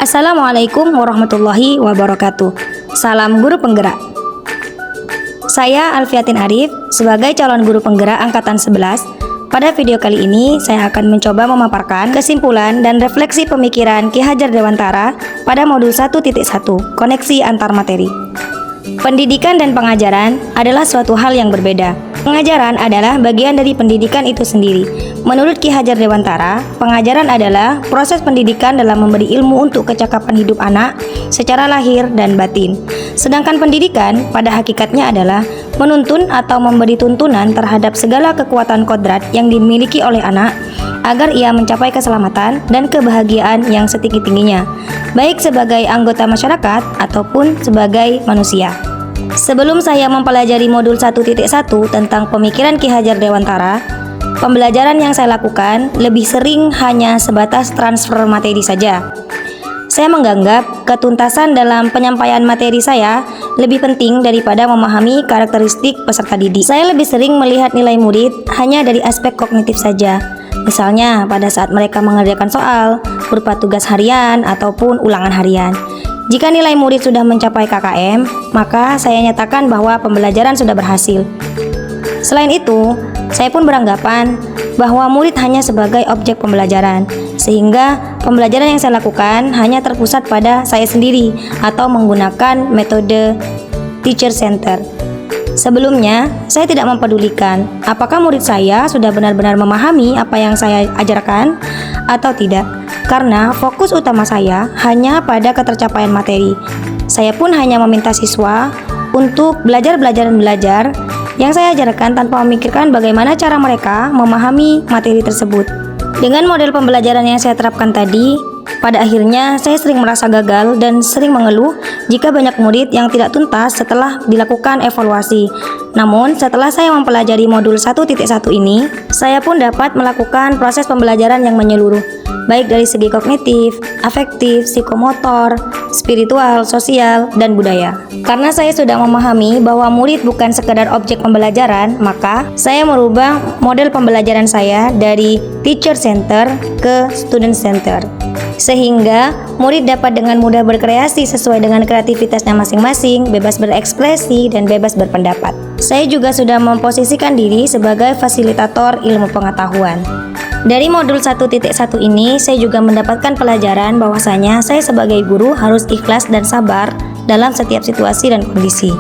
Assalamualaikum warahmatullahi wabarakatuh. Salam guru penggerak. Saya Alfiatin Arif sebagai calon guru penggerak angkatan 11. Pada video kali ini saya akan mencoba memaparkan kesimpulan dan refleksi pemikiran Ki Hajar Dewantara pada modul 1.1 koneksi antar materi. Pendidikan dan pengajaran adalah suatu hal yang berbeda. Pengajaran adalah bagian dari pendidikan itu sendiri. Menurut Ki Hajar Dewantara, pengajaran adalah proses pendidikan dalam memberi ilmu untuk kecakapan hidup anak secara lahir dan batin. Sedangkan pendidikan pada hakikatnya adalah menuntun atau memberi tuntunan terhadap segala kekuatan kodrat yang dimiliki oleh anak agar ia mencapai keselamatan dan kebahagiaan yang setinggi-tingginya, baik sebagai anggota masyarakat ataupun sebagai manusia. Sebelum saya mempelajari modul 1.1 tentang pemikiran Ki Hajar Dewantara, pembelajaran yang saya lakukan lebih sering hanya sebatas transfer materi saja. Saya menganggap ketuntasan dalam penyampaian materi saya lebih penting daripada memahami karakteristik peserta didik. Saya lebih sering melihat nilai murid hanya dari aspek kognitif saja. Misalnya pada saat mereka mengerjakan soal berupa tugas harian ataupun ulangan harian. Jika nilai murid sudah mencapai KKM, maka saya nyatakan bahwa pembelajaran sudah berhasil. Selain itu, saya pun beranggapan bahwa murid hanya sebagai objek pembelajaran, sehingga pembelajaran yang saya lakukan hanya terpusat pada saya sendiri atau menggunakan metode teacher center. Sebelumnya, saya tidak mempedulikan apakah murid saya sudah benar-benar memahami apa yang saya ajarkan atau tidak, karena fokus utama saya hanya pada ketercapaian materi. Saya pun hanya meminta siswa untuk belajar yang saya ajarkan tanpa memikirkan bagaimana cara mereka memahami materi tersebut. Dengan model pembelajaran yang saya terapkan tadi, pada akhirnya saya sering merasa gagal dan sering mengeluh jika banyak murid yang tidak tuntas setelah dilakukan evaluasi. Namun setelah saya mempelajari modul 1.1 ini, saya pun dapat melakukan proses pembelajaran yang menyeluruh, baik dari segi kognitif, afektif, psikomotor, spiritual, sosial, dan budaya. Karena saya sudah memahami bahwa murid bukan sekedar objek pembelajaran, maka saya merubah model pembelajaran saya dari teacher center ke student center, sehingga murid dapat dengan mudah berkreasi sesuai dengan kreativitasnya masing-masing, bebas berekspresi, dan bebas berpendapat. Saya juga sudah memposisikan diri sebagai fasilitator ilmu pengetahuan. Dari modul 1.1 ini, saya juga mendapatkan pelajaran bahwasanya saya sebagai guru harus ikhlas dan sabar dalam setiap situasi dan kondisi.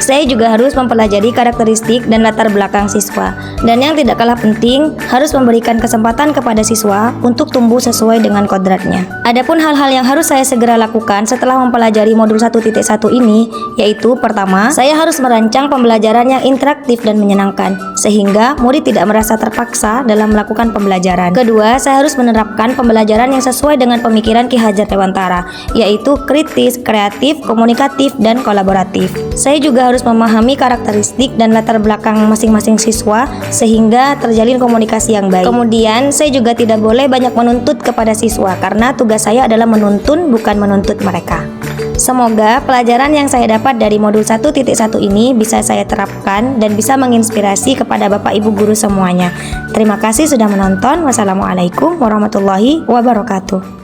Saya juga harus mempelajari karakteristik dan latar belakang siswa, dan yang tidak kalah penting, harus memberikan kesempatan kepada siswa untuk tumbuh sesuai dengan kodratnya. Adapun hal-hal yang harus saya segera lakukan setelah mempelajari modul 1.1 ini, yaitu pertama, saya harus merancang pembelajaran yang interaktif dan menyenangkan, sehingga murid tidak merasa terpaksa dalam melakukan pembelajaran. Kedua, saya harus menerapkan pembelajaran yang sesuai dengan pemikiran Ki Hajar Dewantara, yaitu kritis, kreatif, komunikatif, dan kolaboratif. Saya juga harus memahami karakteristik dan latar belakang masing-masing siswa sehingga terjalin komunikasi yang baik. Kemudian, saya juga tidak boleh banyak menuntut kepada siswa karena tugas saya adalah menuntun, bukan menuntut mereka. Semoga pelajaran yang saya dapat dari modul 1.1 ini bisa saya terapkan dan bisa menginspirasi kepada Bapak Ibu guru semuanya. Terima kasih sudah menonton. Wassalamualaikum warahmatullahi wabarakatuh.